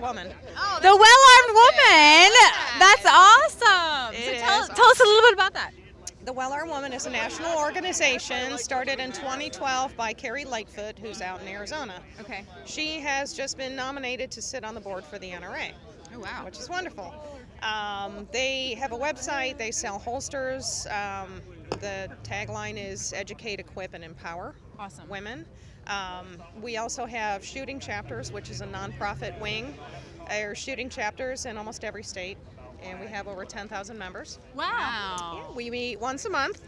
well-armed woman. Oh, the well-armed woman. That's awesome. It So is tell us a little bit about that. The Well-Armed Woman is a national organization started in 2012 by Carrie Lightfoot, who's out in Arizona. Okay. She has just been nominated to sit on the board for the NRA. Oh, wow. Which is wonderful. They have a website. They sell holsters. The tagline is educate, equip, and empower Awesome. women. We also have shooting chapters, which is a nonprofit wing. There are shooting chapters in almost every state, and we have over 10,000 members. Wow. Yeah, we meet once a month,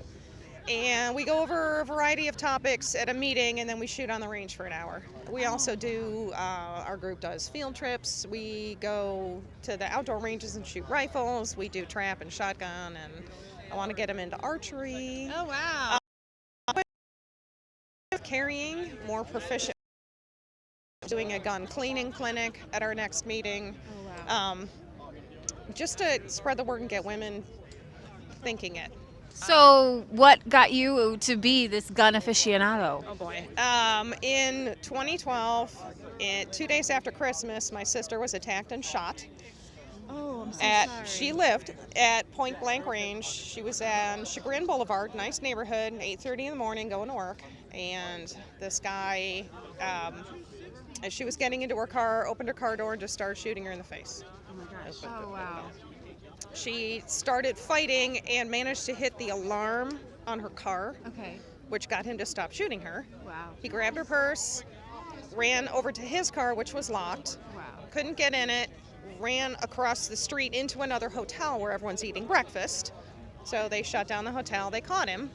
and we go over a variety of topics at a meeting, and then we shoot on the range for an hour. We also do, our group does field trips. We go to the outdoor ranges and shoot rifles. We do trap and shotgun, and I want to get them into archery. Oh, wow. Carrying, more proficient. Doing a gun cleaning clinic at our next meeting. Oh, wow. Just to spread the word and get women thinking it. So what got you to be this gun aficionado? Oh boy. In 2012, 2 days after Christmas, my sister was attacked and shot. Oh, I'm so sorry. She lived at Point Blank Range. She was on Chagrin Boulevard, nice neighborhood, 8:30 in the morning, going to work. And this guy, as she was getting into her car, opened her car door and just started shooting her in the face. Oh my gosh. Oh, wow. She started fighting and managed to hit the alarm on her car, Okay. which got him to stop shooting her. Wow. He grabbed her purse, ran over to his car, which was locked, Wow. couldn't get in it, ran across the street into another hotel where everyone's eating breakfast. So they shut down the hotel. They caught him.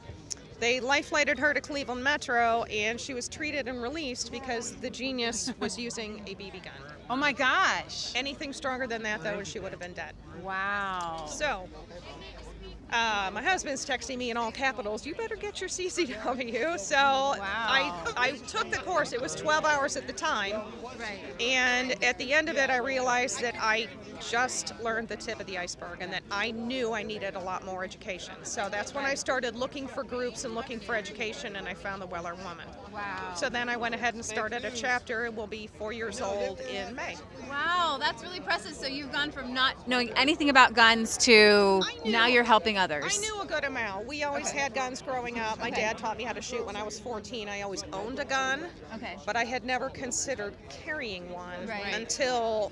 They life-flighted her to Cleveland Metro, and she was treated and released because the genius was using a BB gun. Oh my gosh. Anything stronger than that, though, and she would have been dead. Wow. So, my husband's texting me in all capitals, you better get your CCW. So I took the course. It was 12 hours at the time. Right. And at the end of it, I realized that I just learned the tip of the iceberg and that I knew I needed a lot more education. So that's when I started looking for groups and looking for education, and I found the Well-Armed Woman. Wow. So then I went ahead and started a chapter. It will be 4 years old in May. Wow, that's really impressive. So you've gone from not knowing anything about guns to now you're helping others. I knew a good amount. We always had guns growing up. My dad taught me how to shoot when I was 14. I always owned a gun, but I had never considered carrying one until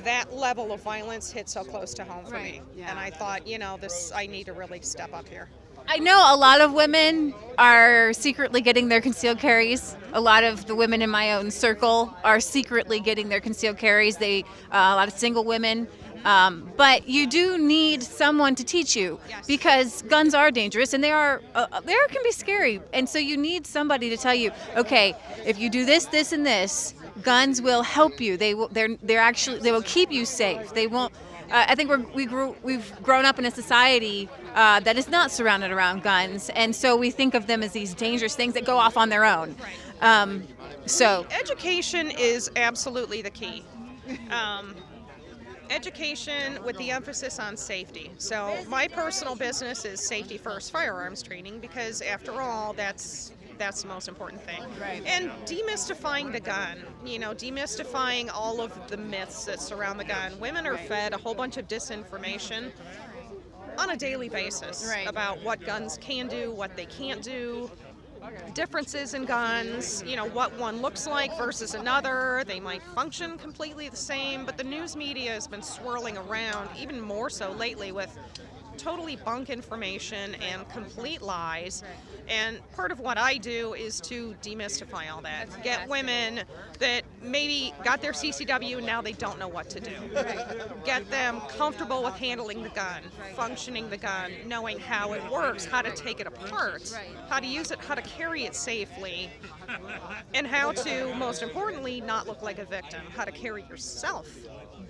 that level of violence hit so close to home for me. Yeah. And I thought, I need to really step up here. I know a lot of women are secretly getting their concealed carries. A lot of the women in my own circle are secretly getting their concealed carries. A lot of single women. But you do need someone to teach you because guns are dangerous and they can be scary. And so you need somebody to tell you, okay, if you do this, this, and this, guns will help you. They will keep you safe. They won't. I think we've grown up in a society that is not surrounded around guns, and so we think of them as these dangerous things that go off on their own. So education is absolutely the key. Education with the emphasis on safety. So my personal business is safety first firearms training because after all, that's the most important thing. Right. And demystifying the gun, demystifying all of the myths that surround the gun. Women are fed a whole bunch of disinformation on a daily basis about what guns can do, what they can't do, differences in guns, what one looks like versus another. They might function completely the same, but the news media has been swirling around even more so lately with totally bunk information and complete lies. And part of what I do is to demystify all that. Get women that maybe got their CCW and now they don't know what to do. Get them comfortable with handling the gun, functioning the gun, knowing how it works, how to take it apart, how to use it, how to carry it safely, and how to, most importantly, not look like a victim, how to carry yourself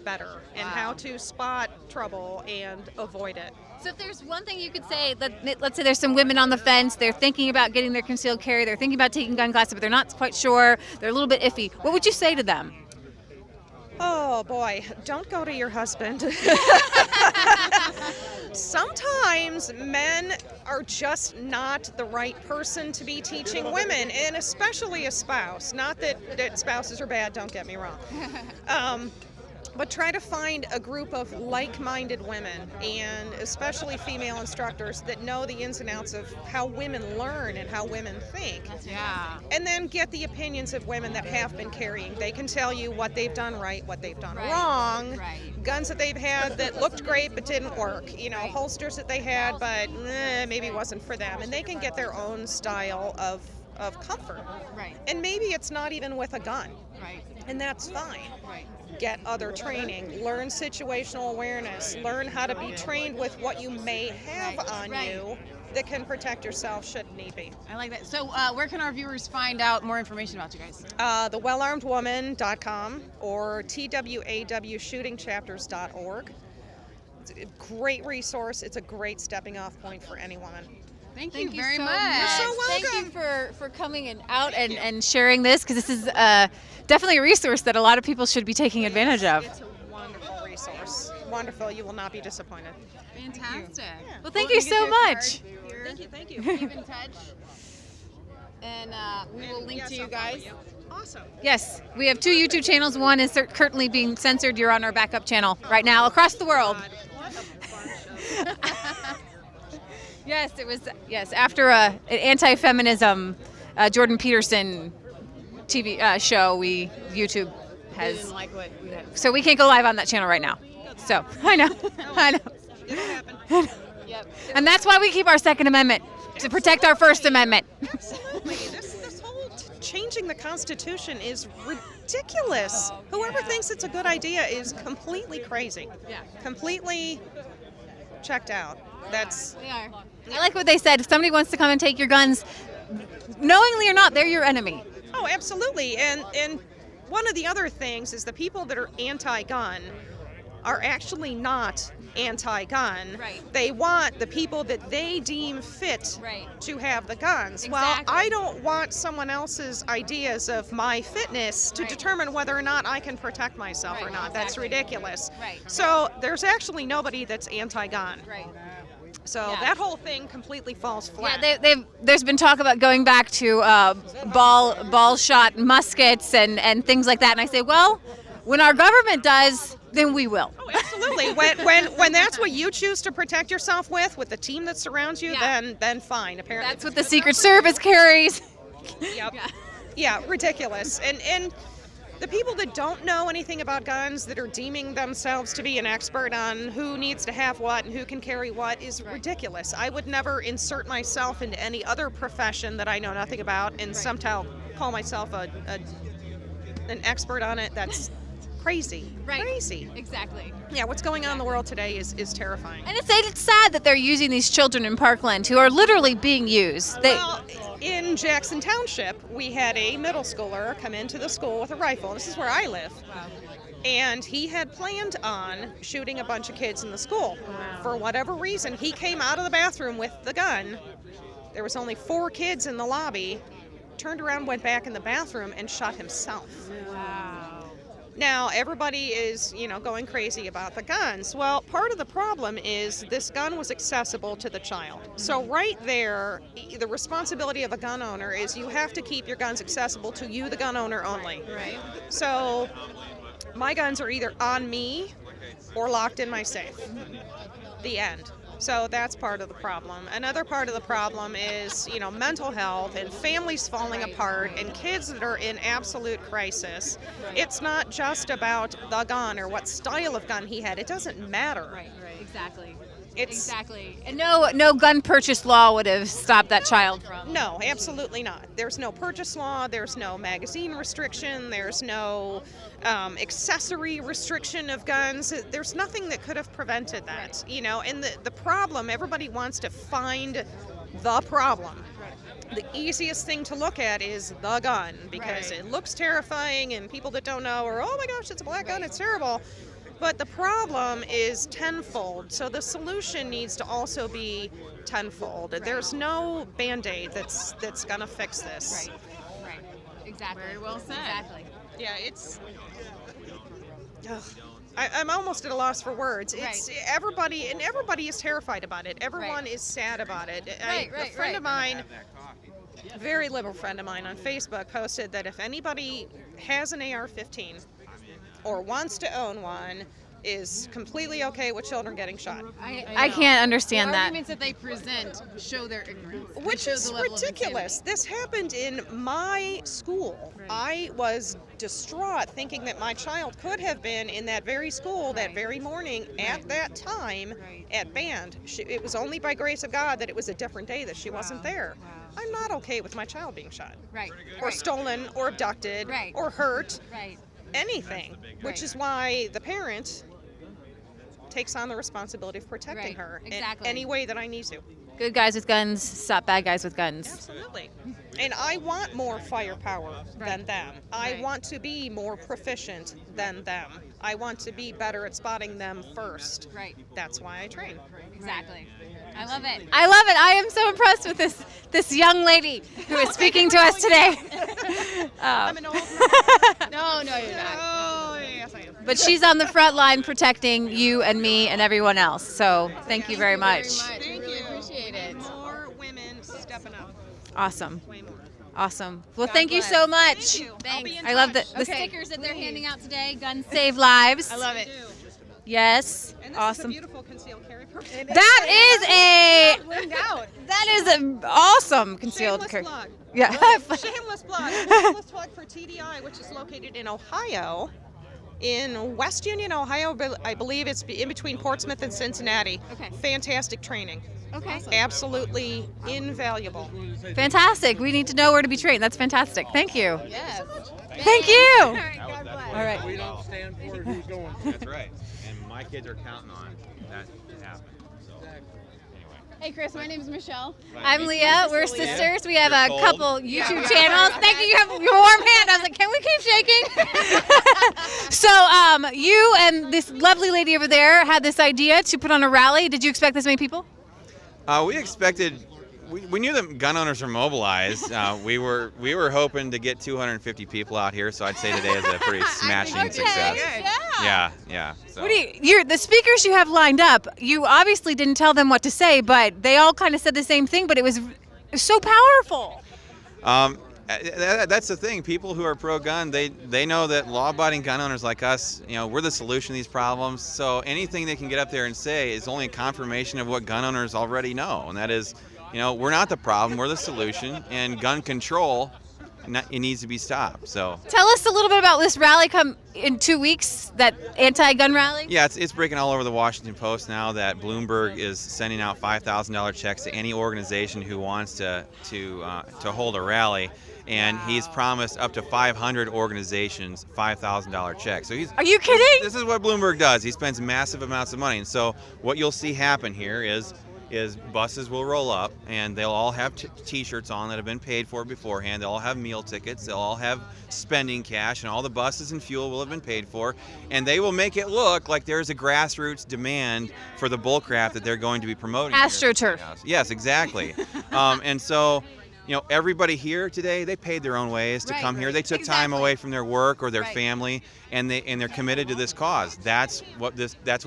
better, and how to spot trouble and avoid it. So if there's one thing you could say, let's say there's some women on the fence, they're thinking about getting their concealed carry, they're thinking about taking gun classes, but they're not quite sure, they're a little bit iffy. What would you say to them? Oh boy, don't go to your husband. Sometimes men are just not the right person to be teaching women, and especially a spouse. Not that spouses are bad, don't get me wrong. but try to find a group of like-minded women, and especially female instructors that know the ins and outs of how women learn and how women think. Yeah. And then get the opinions of women that have been carrying. They can tell you what they've done right, what they've done wrong, guns that they've had that looked great but didn't work, holsters that they had but maybe wasn't for them. And they can get their own style of comfort. Right. And maybe it's not even with a gun. Right. And that's fine. Right. Get other training, learn situational awareness, learn how to be trained with what you may have on you that can protect yourself should need be. I like that. So where can our viewers find out more information about you guys? Thewellarmedwoman.com or twawshootingchapters.org. It's a great resource. It's a great stepping off point for any woman. Thank you Thank you very so much. You're so welcome. Thank you for coming out and sharing this, because this is definitely a resource that a lot of people should be taking advantage of. It's a wonderful resource. Wonderful. You will not be disappointed. Fantastic. Well, thank you so much. Thank you. Keep in touch. And we will link to you guys. Awesome. Yes, we have 2 YouTube channels. One is currently being censored. You're on our backup channel right now across the world. God, what a bunch of... Yes, it was. Yes, after an anti-feminism Jordan Peterson TV show, YouTube We has. didn't like what we had. So we can't go live on that channel right now. So I know. It'll happen. Yep. And that's why we keep our Second Amendment, to protect our First Amendment. Absolutely. This whole changing the Constitution is ridiculous. Whoever thinks it's a good idea is completely crazy. Yeah. Completely checked out. That's They are. I like what they said. If somebody wants to come and take your guns, knowingly or not, they're your enemy. oh, absolutely. And one of the other things is the people that are anti-gun are actually not anti-gun. Right. They want the people that they deem fit Right. to have the guns. Well, Exactly. I don't want someone else's ideas of my fitness to Right. determine whether or not I can protect myself or Right, not. That's exactly. ridiculous. Right. So there's actually nobody that's anti-gun. Right. So Yeah. that whole thing completely falls flat. Yeah, there's been talk about going back to ball shot muskets and things like that. And I say, well, when our government does, then we will. Oh, absolutely. when that's what you choose to protect yourself with the team that surrounds you, Yeah. then fine. Apparently, That's what the Secret Service carries. Yep. Yeah, ridiculous. And the people that don't know anything about guns, that are deeming themselves to be an expert on who needs to have what and who can carry what, is ridiculous. I would never insert myself into any other profession that I know nothing about and somehow call myself an expert on it. That's crazy. Right. Crazy. Exactly. Yeah, what's going on in the world today is terrifying. And it's sad that they're using these children in Parkland who are literally being used. Well, in Jackson Township, we had a middle schooler come into the school with a rifle. This is where I live. And he had planned on shooting a bunch of kids in the school. For whatever reason, he came out of the bathroom with the gun. There was only 4 kids in the lobby. Turned around, went back in the bathroom, and shot himself. Wow. Now, everybody is, going crazy about the guns. Well, part of the problem is this gun was accessible to the child. So right there, the responsibility of a gun owner is you have to keep your guns accessible to you, the gun owner, only. Right. So my guns are either on me or locked in my safe. The end. So that's part of the problem. Another part of the problem is, mental health and families falling apart and kids that are in absolute crisis. It's not just about the gun or what style of gun he had. It doesn't matter. Right. Exactly. It's Exactly. And no gun purchase law would have stopped that child from. No, absolutely not. There's no purchase law. There's no magazine restriction. There's no accessory restriction of guns. There's nothing that could have prevented that. And the problem, everybody wants to find the problem. The easiest thing to look at is the gun because it looks terrifying, and people that don't know are, oh my gosh, it's a black gun, it's terrible. But the problem is tenfold, so the solution needs to also be tenfold. There's no Band-Aid that's going to fix this. Right. Exactly. Very well said. Exactly. Yeah, it's... Ugh. I'm almost at a loss for words. It's everybody is terrified about it. Everyone is sad about it. A friend of mine, a very liberal friend of mine on Facebook, posted that if anybody has an AR-15 or wants to own one is completely okay with children getting shot. I can't understand the that. arguments that they present show their ignorance. and Which show is the level of ridiculous. insanity. This happened in my school. Right. I was distraught thinking that my child could have been in that very school that Right. very morning at Right. that time Right. at band. It was only by grace of God that it was a different day that she wasn't there. Wow. I'm not okay with my child being shot Right. or Right. stolen or abducted Right. or hurt, Right. anything, which Right. is why the parent takes on the responsibility of protecting Right. her Exactly. in any way that I need to. Good guys with guns stop bad guys with guns. Absolutely. And I want more firepower than Right. them. I Right. want to be more proficient than them. I want to be better at spotting them first. Right. That's why I train. Exactly. I love it. I love it. I am so impressed with this young lady who is speaking to us today. I'm an old No, you're not. Oh, yes, I am. But she's on the front line protecting you and me and everyone else. So thank you very much. Thank We really you. appreciate it. More women stepping up. Awesome. Way more. Awesome. Well, God thank you bless. so much. Thank you. I'll Thanks. be in I love the touch. Okay. stickers that they're handing out today. Guns save lives. I love it. Yes. And this is a Awesome. beautiful concealed carry permit. That is Blinged out. an awesome concealed Shameless carry. plug. Yeah. Shameless plug. Shameless plug for TDI, which is located in Ohio, in West Union, Ohio. I believe it's in between Portsmouth and Cincinnati. Okay. Fantastic training. Okay. Absolutely invaluable. Fantastic. We need to know where to be trained. That's fantastic. Thank you. Yes. Thank you. All right. God bless. All right. We don't stand for it, who's going? That's right. And my kids are counting on that to happen. So, anyway. Hey, Chris. My name is Michelle. I'm Leah. We're sisters. We have a You're couple cold. YouTube channels. Thank you. You have your warm hand. I was like, can we keep shaking? So, you and this lovely lady over there had this idea to put on a rally. Did you expect this many people? We expected. We knew that gun owners were mobilized. We were hoping to get 250 people out here. So I'd say today is a pretty smashing success. Yeah. So. What do you're the speakers you have lined up? You obviously didn't tell them what to say, but they all kind of said the same thing. But it was so powerful. That's the thing. People who are pro-gun, they know that law-abiding gun owners like us, we're the solution to these problems. So anything they can get up there and say is only a confirmation of what gun owners already know, and that is, we're not the problem, we're the solution, and gun control, it needs to be stopped. So Tell us a little bit about this rally come in 2 weeks, that anti-gun rally. yeah, it's breaking all over the Washington Post now that Bloomberg is sending out $5,000 checks to any organization who wants to hold a rally. And he's promised up to 500 organizations $5,000 checks. So Are you kidding? This is what Bloomberg does. He spends massive amounts of money. And so what you'll see happen here is buses will roll up and they'll all have t-shirts on that have been paid for beforehand. They'll all have meal tickets. They'll all have spending cash, and all the buses and fuel will have been paid for. And they will make it look like there's a grassroots demand for the bullcrap that they're going to be promoting. here. AstroTurf. Yes, exactly. And so, everybody here today, they paid their own ways to Right, come here. right. They took time Exactly. away from their work or their Right. family, and they're committed to this cause. That's what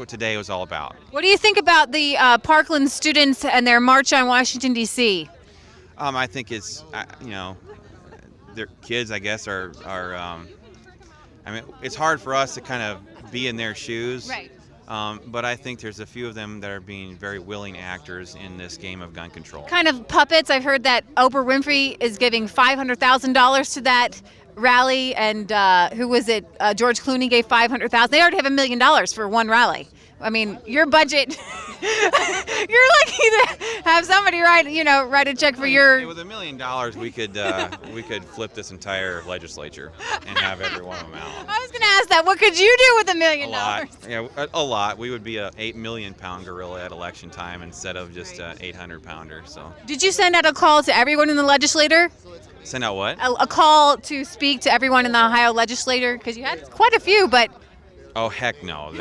today was all about. What do you think about the Parkland students and their march on Washington, D.C.? I think it's, their kids, I guess, are. It's hard for us to kind of be in their shoes. Right. But I think there's a few of them that are being very willing actors in this game of gun control. Kind of puppets. I've heard that Oprah Winfrey is giving $500,000 to that rally, and who was it? George Clooney gave $500,000. They already have $1 million for one rally. I mean, your budget. You're lucky to have somebody write a check for your. With $1 million, we could flip this entire legislature and have every one of them out. I was going to ask that. What could you do with $1 million? A lot. Yeah, a lot. We would be a 8 million pound gorilla at election time instead of just a 800 pounder. So. Did you send out a call to everyone in the legislature? Send out what? A call to speak to everyone in the Ohio legislature? Because you had quite a few, but. Oh heck no!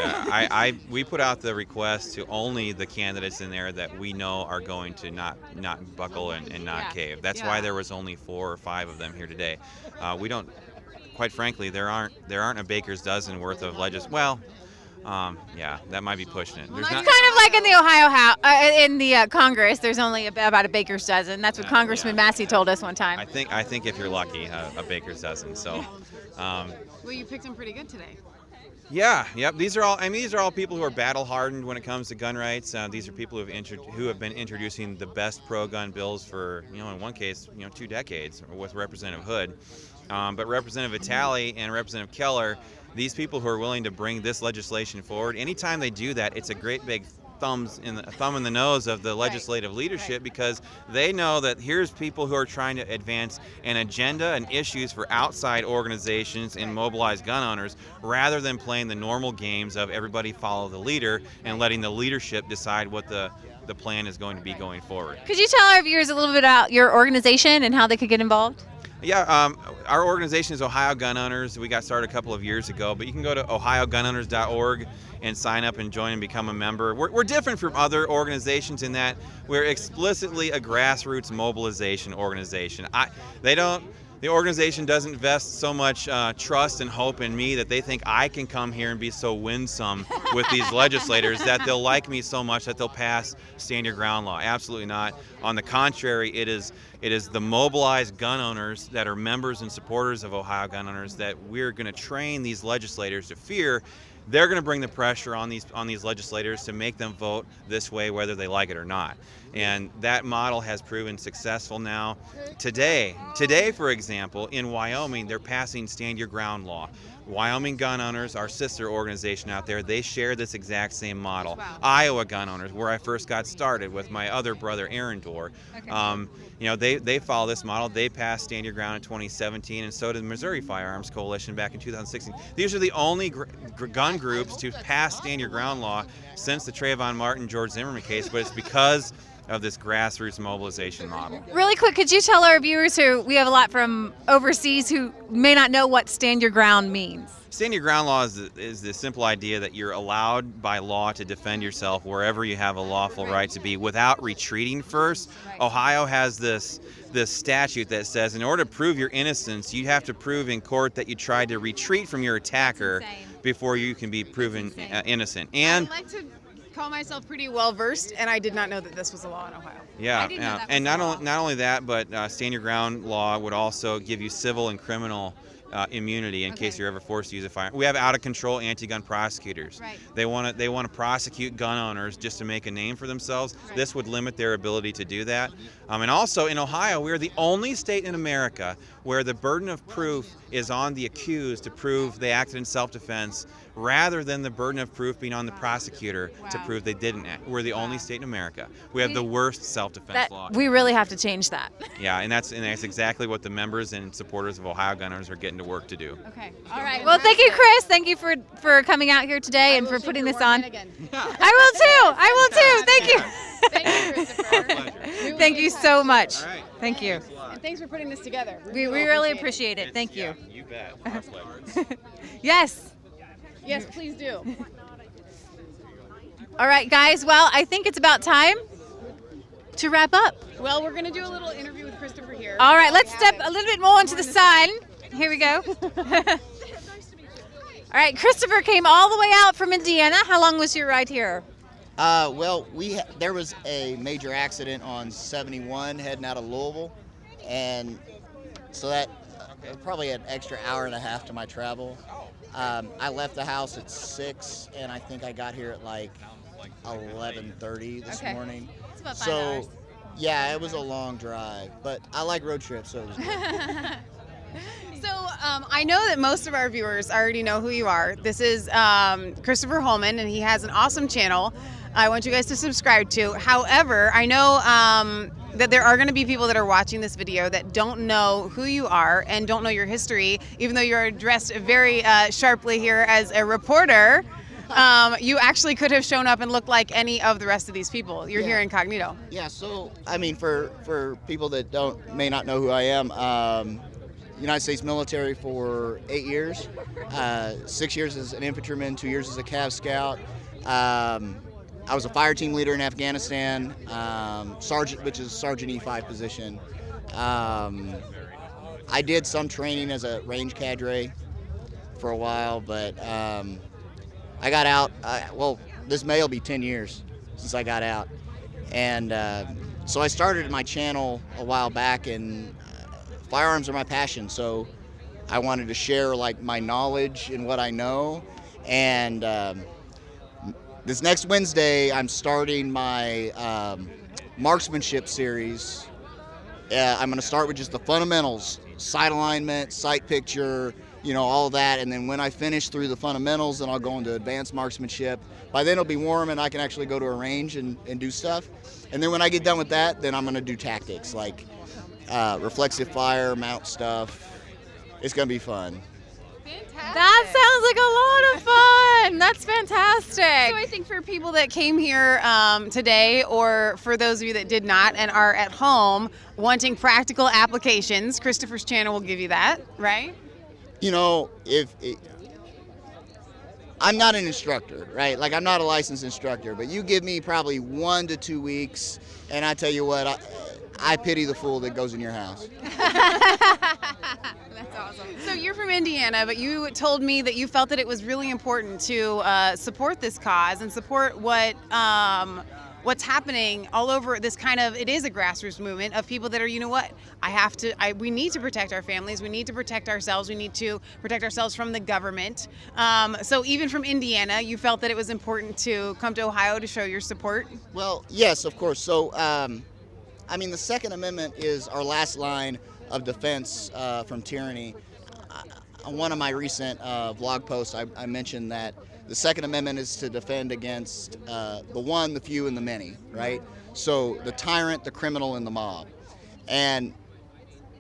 We put out the request to only the candidates in there that we know are going to not buckle and not cave. That's why there was only 4 or 5 of them here today. We don't, quite frankly, there aren't a baker's dozen worth of Well, that might be pushing it. There's It's not. kind of like in the Ohio House, in the Congress. There's only about a baker's dozen. That's what Congressman Massey told us one time. I think if you're lucky, a baker's dozen. So. Well, you picked them pretty good today. Yeah, yep. These are all. I mean, these are all people who are battle hardened when it comes to gun rights. These are people who have been introducing the best pro-gun bills for, in one case, 2 decades with Representative Hood. But Representative Vitale and Representative Keller, these people who are willing to bring this legislation forward, anytime they do that, it's a great big thumb in the nose of the legislative leadership, because they know that here's people who are trying to advance an agenda and issues for outside organizations and mobilized gun owners, rather than playing the normal games of everybody follow the leader and letting the leadership decide what the plan is going to be going forward. Could you tell our viewers a little bit about your organization and how they could get involved? Yeah, our organization is Ohio Gun Owners. We got started a couple of years ago, but you can go to ohiogunowners.org and sign up and join and become a member. We're different from other organizations in that we're explicitly a grassroots mobilization organization. The organization doesn't vest so much trust and hope in me that they think I can come here and be so winsome with these legislators that they'll like me so much that they'll pass Stand Your Ground law. Absolutely not. On the contrary, it is the mobilized gun owners that are members and supporters of Ohio Gun Owners that we're going to train these legislators to fear. They're going to bring the pressure on these legislators to make them vote this way, whether they like it or not. And that model has proven successful now. Today, for example, in Wyoming, they're passing Stand Your Ground law. Wyoming Gun Owners, our sister organization out there, they share this exact same model. Wow. Iowa Gun Owners, where I first got started with my other brother, Aaron Dorr, they follow this model. They passed Stand Your Ground in 2017, and so did the Missouri Firearms Coalition back in 2016. These are the only gun groups to pass Stand Your Ground law since the Trayvon Martin, George Zimmerman case, but it's because of this grassroots mobilization model. Really quick, could you tell our viewers, who we have a lot from overseas who may not know what Stand Your Ground means? Stand Your Ground law is the simple idea that you're allowed by law to defend yourself wherever you have a lawful right to be without retreating first. Ohio has this statute that says in order to prove your innocence, you have to prove in court that you tried to retreat from your attacker before you can be proven innocent. And I'd like to call myself pretty well versed, and I did not know that this was a law in Ohio. Yeah, and not only that, but Stand Your Ground law would also give you civil and criminal immunity in case you're ever forced to use a firearm. We have out-of-control anti-gun prosecutors. Right. They want to prosecute gun owners just to make a name for themselves. Right. This would limit their ability to do that. And also in Ohio, we are the only state in America where the burden of proof is on the accused to prove they acted in self-defense, rather than the burden of proof being on the prosecutor to prove they didn't act. We're the only state in America. We have the worst self-defense law. We really have to change that. Yeah, and that's exactly what the members and supporters of Ohio Gun Owners are getting to work to do. Okay. All right. Well, thank you, Chris. Thank you for coming out here today and for putting this on. I will too. Thank you. Thank you, Christopher. Thank you so much. All right. Thank you. And thanks for putting this together. We really appreciate it. Thank you. You bet. Our pleasure. Yes. Yes, please do. All right, guys. Well, I think it's about time to wrap up. Well, we're going to do a little interview with Christopher here. All right, let's step a little bit more into the sun. Here we go. All right, Christopher came all the way out from Indiana. How long was your ride here? Well, there was a major accident on 71 heading out of Louisville, and so that probably an extra hour and a half to my travel. I left the house at 6, and I think I got here at like 11:30 this morning. It's about 5 so, hours. yeah, it was a long drive, but I like road trips, so it was good. So I know that most of our viewers already know who you are. This is Christopher Holman, and he has an awesome channel I want you guys to subscribe to. However, I know that there are going to be people that are watching this video that don't know who you are and don't know your history, even though you're dressed very sharply here as a reporter. You actually could have shown up and looked like any of the rest of these people. You're here incognito. Yeah, so, I mean, for people that may not know who I am, United States military for 8 years, 6 years as an infantryman, 2 years as a Cav Scout. I was a fire team leader in Afghanistan, sergeant, which is Sergeant E5 position. I did some training as a range cadre for a while, but I got out. This May will be 10 years since I got out, and so I started my channel a while back, and firearms are my passion. So I wanted to share like my knowledge and what I know. And this next Wednesday, I'm starting my marksmanship series. I'm going to start with just the fundamentals, sight alignment, sight picture, all that. And then when I finish through the fundamentals, then I'll go into advanced marksmanship. By then it'll be warm and I can actually go to a range and do stuff. And then when I get done with that, then I'm going to do tactics like reflexive fire, mount stuff. It's going to be fun. That sounds like a lot of fun. That's fantastic. So I think for people that came here today, or for those of you that did not and are at home wanting practical applications, Christopher's channel will give you that, right? I'm not an instructor, right? Like, I'm not a licensed instructor, but you give me probably 1 to 2 weeks, and I tell you what, I pity the fool that goes in your house. That's awesome. So you're from Indiana, but you told me that you felt that it was really important to support this cause and support what's happening all over this it is a grassroots movement of people that are, we need to protect our families. We need to protect ourselves. We need to protect ourselves from the government. So even from Indiana, you felt that it was important to come to Ohio to show your support? Well, yes, of course. So, the Second Amendment is our last line of defense from tyranny. On one of my recent blog posts, I mentioned that the Second Amendment is to defend against the one, the few, and the many, right? So the tyrant, the criminal, and the mob. And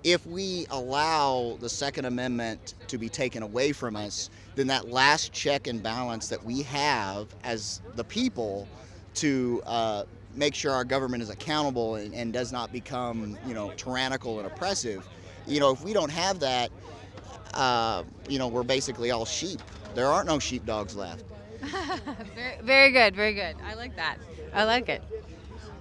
if we allow the Second Amendment to be taken away from us, then that last check and balance that we have as the people to make sure our government is accountable and does not become, tyrannical and oppressive. If we don't have that, we're basically all sheep. There aren't no sheepdogs left. Very, very good, very good. I like that. I like it.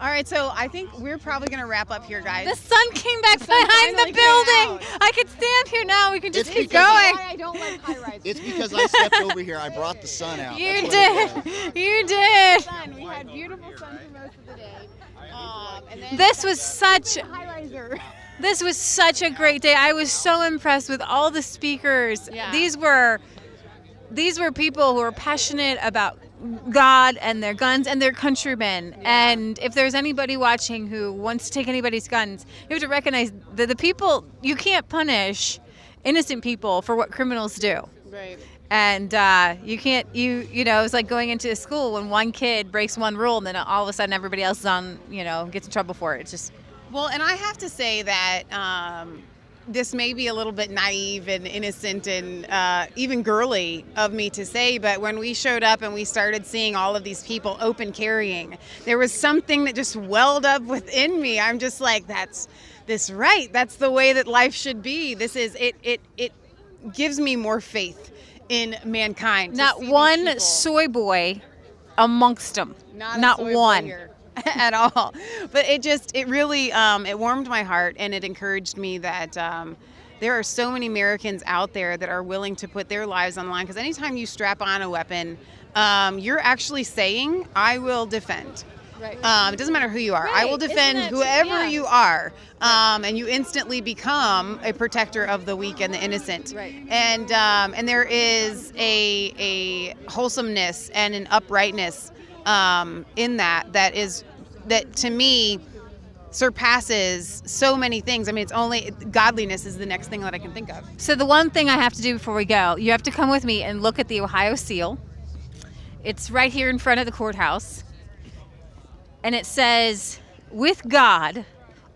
All right, so I think we're probably going to wrap up here, guys. The sun came back behind the building. I could stand here now. We can just keep going. I don't like high rises. It's because I stepped over here. I brought the sun out. You did. You did. We had beautiful sun for most of the day. This was such. High riser. This was such a great day. I was so impressed with all the speakers. Yeah. These were people who were passionate about God and their guns and their countrymen. Yeah. And if there's anybody watching who wants to take anybody's guns, you have to recognize that the people, you can't punish innocent people for what criminals do. Right. And you can't, it's like going into a school when one kid breaks one rule and then all of a sudden everybody else is on, gets in trouble for it. It's just. Well, and I have to say that this may be a little bit naive and innocent and even girly of me to say, but when we showed up and we started seeing all of these people open carrying, there was something that just welled up within me. I'm just like, that's right. That's the way that life should be. This is it gives me more faith in mankind. Not one soy boy amongst them. Not one. At all. But it really it warmed my heart, and it encouraged me that there are so many Americans out there that are willing to put their lives on the line, because anytime you strap on a weapon, you're actually saying, I will defend. Right. It doesn't matter who you are. Right. I will defend whoever you are. And you instantly become a protector of the weak and the innocent. Right. And there is a wholesomeness and an uprightness in that to me surpasses so many things. I mean, it's only godliness is the next thing that I can think of. So the one thing I have to do before we go, you have to come with me and look at the Ohio seal. It's right here in front of the courthouse. And it says, with God,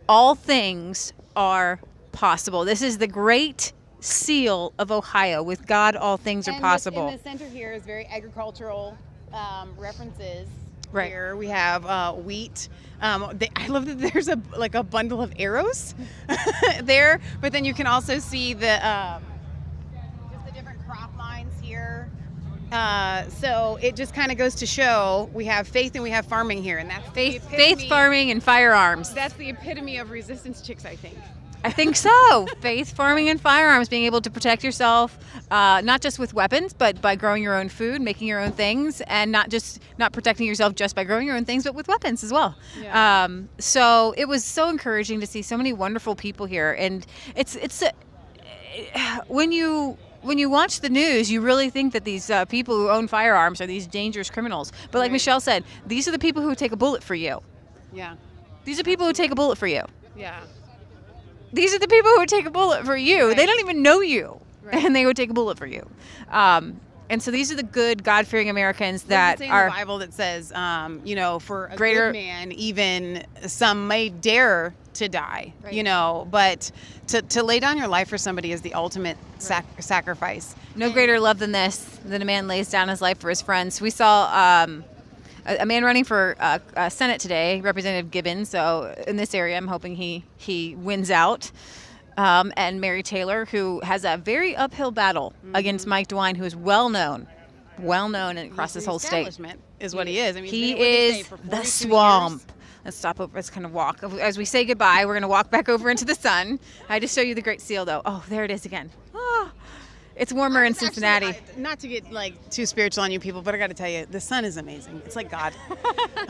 all things are possible. This is the great seal of Ohio. With God, all things are possible. In the center here is very agricultural references. Right. Here we have wheat. I love that there's a bundle of arrows there, but then you can also see the just the different crop lines here. So it just kind of goes to show we have faith and we have farming here, and that's faith, farming, and firearms. That's the epitome of resistance chicks, I think. I think so. Faith, farming, and firearms, being able to protect yourself, not just with weapons, but by growing your own food, making your own things, and not protecting yourself just by growing your own things, but with weapons as well. Yeah. So it was so encouraging to see so many wonderful people here, and it's when you when you watch the news, you really think that these people who own firearms are these dangerous criminals. But like Michelle said, these are the people who would take a bullet for you. Yeah. These are people who take a bullet for you. Yeah. These are the people who would take a bullet for you. Right. They don't even know you, Right. and they would take a bullet for you. And so these are the good, God-fearing Americans What that does it say in are the Bible that says, for a Greater- good man, even some may dare to die, Right. but to lay down your life for somebody is the ultimate sacrifice. no greater love than this, than a man lays down his life for his friends. We saw a man running for Senate today, Representative Gibbons. So in this area, I'm hoping he wins out. And Mary Taylor, who has a very uphill battle against Mike DeWine, who is well known across this whole state. Establishment is what he is. I mean, He what did they say, is for the 42 swamp. years? Let's stop over. Let's kind of walk. As we say goodbye, we're going to walk back over into the sun. I just show you the Great Seal, though. Oh, there it is again. Oh, it's warmer in Cincinnati. Actually, not to get like too spiritual on you people, but I got to tell you, the sun is amazing. It's like God.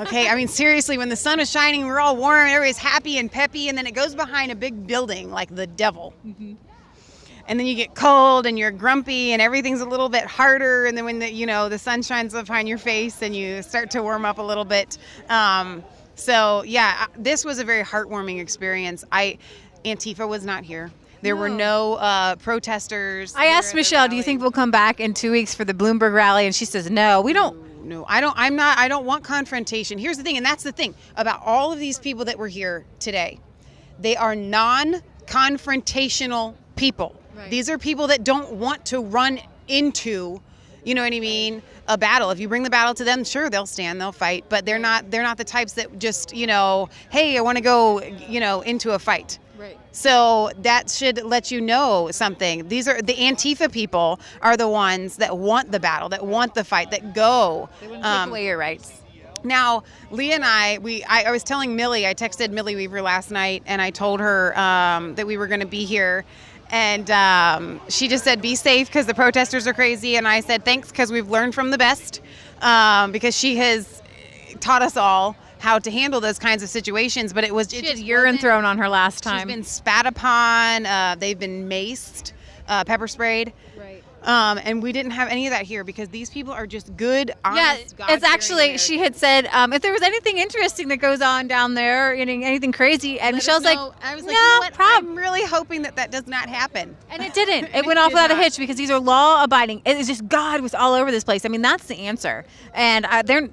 Okay, I mean seriously, when the sun is shining, we're all warm, everybody's happy and peppy, and then it goes behind a big building like the devil. And then you get cold and you're grumpy and everything's a little bit harder. And then when the sun shines behind your face and you start to warm up a little bit. So yeah, this was a very heartwarming experience. Antifa was not here. There were no protesters. I asked Michelle, do you think we'll come back in 2 weeks for the Bloomberg rally? And she says, no, we don't. No, I don't. I don't want confrontation. Here's the thing, and that's the thing about all of these people that were here today. They are non-confrontational people. Right. These are people that don't want to run into, you know what I mean, a battle. If you bring the battle to them, sure, they'll stand, they'll fight, but they're not the types that just, hey, I want to go, into a fight. Right. So that should let you know something. These are the Antifa people are the ones that want the battle, that want the fight, that go. They wouldn't take away your rights. Now, Leah and I was telling Millie, I texted Millie Weaver last night, and I told her that we were going to be here. And she just said, be safe because the protesters are crazy. And I said, thanks, because we've learned from the best, because she has taught us all how to handle those kinds of situations. But She had urine thrown on her last time. She's been spat upon. They've been maced, pepper sprayed. Right. And we didn't have any of that here because these people are just good, honest, Yeah, it's actually, she had said, if there was anything interesting that goes on down there, anything crazy, and Michelle's like, I was no like, you know what? problem. I'm really hoping that does not happen. And it didn't. It went off without a hitch because these are law-abiding. It was just God was all over this place. I mean, that's the answer. And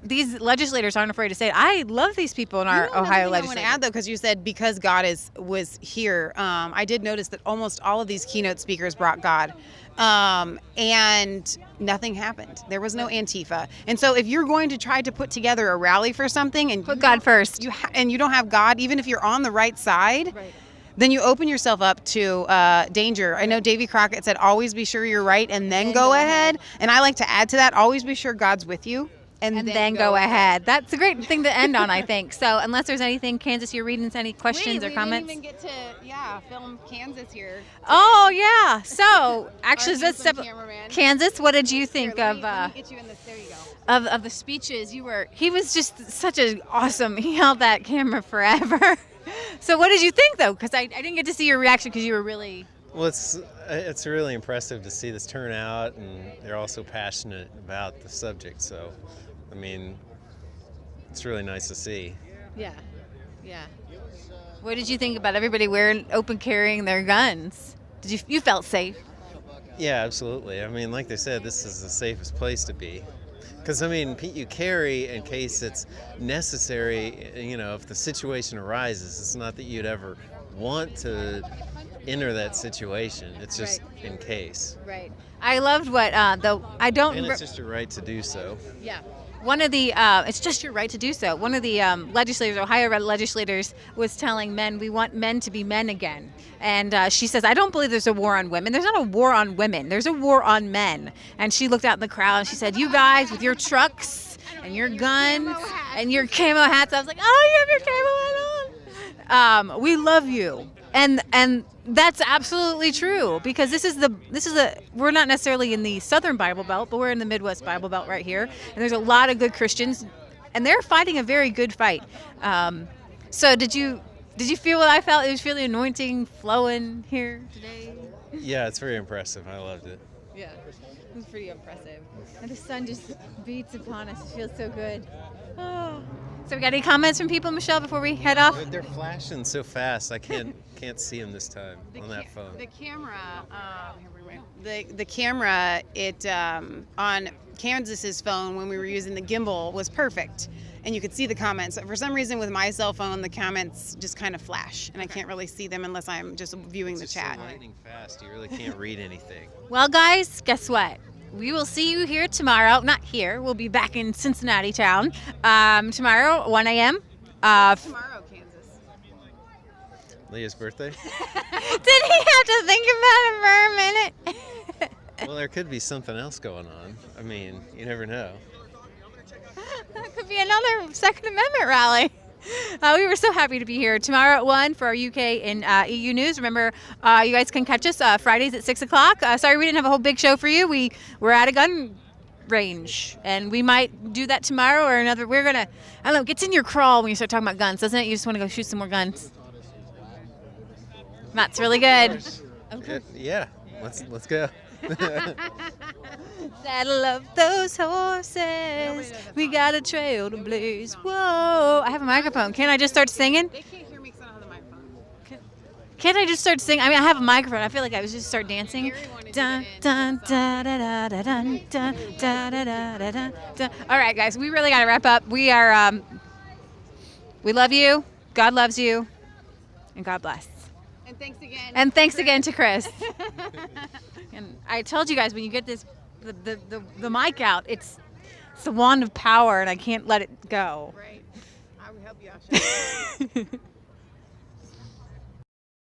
these legislators aren't afraid to say it. I love these people in our Ohio I want to legislature. add though, because you said because God was here. I did notice that almost all of these keynote speakers brought God. And nothing happened. There was no Antifa. And so if you're going to try to put together a rally for something and Put God first. and you don't have God, even if you're on the right side, then you open yourself up to danger. I know Davy Crockett said, always be sure you're right and then go ahead. And I like to add to that, always be sure God's with you. And then go ahead. That's a great thing to end on, I think. So unless there's anything, Kansas, you're reading any questions or comments? We didn't even get to, film Kansas here. Oh, yeah. So actually, let's step. Cameraman. Kansas, what did you think Here, of let me get you in this. There you go. of the speeches? He was just such an awesome, he held that camera forever. So what did you think, though? Because I didn't get to see your reaction because you were really... Well, it's really impressive to see this turnout, and they're all so passionate about the subject. So, I mean, it's really nice to see. Yeah. What did you think about everybody carrying their guns? You felt safe? Yeah, absolutely. I mean, like they said, this is the safest place to be. Because, I mean, you carry in case it's necessary, if the situation arises. It's not that you'd ever want to enter that situation. It's just in case. Right. I loved what, And it's just your right to do so. Yeah. One of the, it's just your right to do so. One of the Ohio legislators was telling men, we want men to be men again. And she says, I don't believe there's a war on women. There's not a war on women. There's a war on men. And she looked out in the crowd and she said, you guys with your trucks and your guns and your camo hats. I was like, oh, you have your camo hat on. We love you. And that's absolutely true because this is we're not necessarily in the Southern Bible Belt, but we're in the Midwest Bible Belt right here. And there's a lot of good Christians and they're fighting a very good fight. So did you feel what I felt? It was really anointing flowing here today. Yeah, it's very impressive. I loved it. Yeah, it's pretty impressive. And the sun just beats upon us. It feels so good. Oh. So we got any comments from people, Michelle, before we head off? They're flashing so fast. I can't see them this time on that phone. The camera, the camera, on Kansas's phone when we were using the gimbal was perfect, and you could see the comments. For some reason, with my cell phone, the comments just kind of flash, and I can't really see them unless I'm just viewing the chat. It's so lightning fast. You really can't read anything. Well, guys, guess what? We will see you here tomorrow. Not here. We'll be back in Cincinnati town tomorrow, 1 a.m. Tomorrow, Kansas. Leah's birthday? Did he have to think about it for a minute? Well, there could be something else going on. I mean, you never know. That could be another Second Amendment rally. We were so happy to be here tomorrow at 1 for our UK and EU news. Remember, you guys can catch us Fridays at 6 o'clock. Sorry we didn't have a whole big show for you. We're at a gun range, and we might do that tomorrow or another. We're going to, I don't know, it gets in your crawl when you start talking about guns, doesn't it? You just want to go shoot some more guns. Matt's really good. Yeah, let's go. Saddle up those horses. We got a trail to blaze. Whoa. I have a microphone. Can't I just start singing? They can't hear me because I don't have the microphone. Can't I just start singing? I mean, I have a microphone. I feel like I was just start dancing. Gary wanted to Dun, get in dun, da, da, da, da, dun, dun, da, da, da, da, dun, dun. All right, guys, we really got to wrap up. We are, we love you. God loves you. And God bless. And thanks again. And thanks again to Chris. And I told you guys, when you get this, the mic out, it's the wand of power, and I can't let it go. Right. I will help you out.